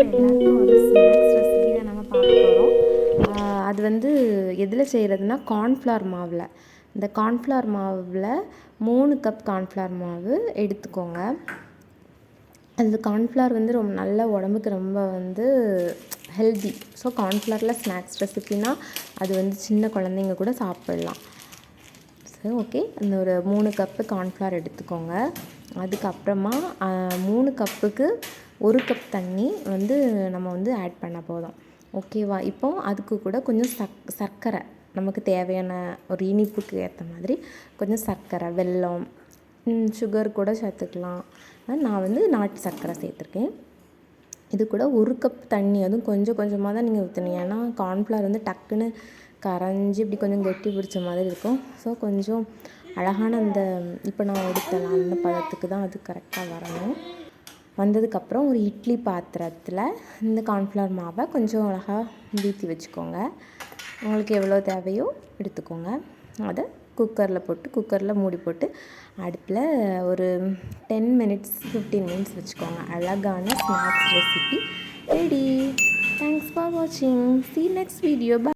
எல்லாருக்கும் ஒரு snacks recipe தான் நம்ம பார்க்க போகிறோம். அது வந்து எதில் செய்கிறதுனா கார்ன்ஃப்ளவர் மாவில். இந்த கார்ன்ஃப்ளவர் மாவில் 3 கப் கார்ன்ஃப்ளவர் மாவு எடுத்துக்கோங்க. அந்த கார்ன்ஃப்ளவர் வந்து ரொம்ப நல்ல உடம்புக்கு ரொம்ப வந்து ஹெல்தி. ஸோ கார்ன்ஃப்ளவரில் ஸ்நாக்ஸ் ரெசிபினா அது வந்து சின்ன குழந்தைங்க கூட சாப்பிட்லாம். ஸோ ஓகே, அந்த ஒரு 3 கப்பு கார்ன்ஃப்ளவர் எடுத்துக்கோங்க. அதுக்கப்புறமா 3 கப்புக்கு 1 கப் தண்ணி வந்து நம்ம வந்து ஆட் பண்ண போதும். ஓகேவா? இப்போ அதுக்கு கூட கொஞ்சம் சர்க்கரை, நமக்கு தேவையான ஒரு இனிப்புக்கு ஏற்ற மாதிரி கொஞ்சம் சர்க்கரை, வெல்லம், சுகர் கூட சேர்த்துக்கலாம். நான் வந்து நாட்டு சர்க்கரை சேர்த்துருக்கேன். இது கூட 1 கப் தண்ணி, அதுவும் கொஞ்சம் கொஞ்சமாக தான் நீங்கள் ஊற்றணும். ஏன்னா கார்ன்ஃப்ளவர் வந்து டக்குன்னு கரைஞ்சி இப்படி கொஞ்சம் கெட்டி பிடிச்ச மாதிரி இருக்கும். ஸோ கொஞ்சம் அழகான அந்த இப்போ நான் எடுத்தேன் அந்த பதத்துக்கு தான் அது கரெக்டாக வரணும். வந்ததுக்கப்புறம் ஒரு இட்லி பாத்திரத்தில் இந்த கார்ன்ஃப்ளவர் மாவை கொஞ்சம் அழகாக ஊற்றி வச்சுக்கோங்க. உங்களுக்கு எவ்வளோ தேவையோ எடுத்துக்கோங்க. அதை குக்கரில் மூடி போட்டு அடுப்பில் ஒரு 10 மினிட்ஸ் 15 மினிட்ஸ் வச்சுக்கோங்க. அழகான snacks recipe ready. Thanks for வாட்சிங். See you next video. Bye.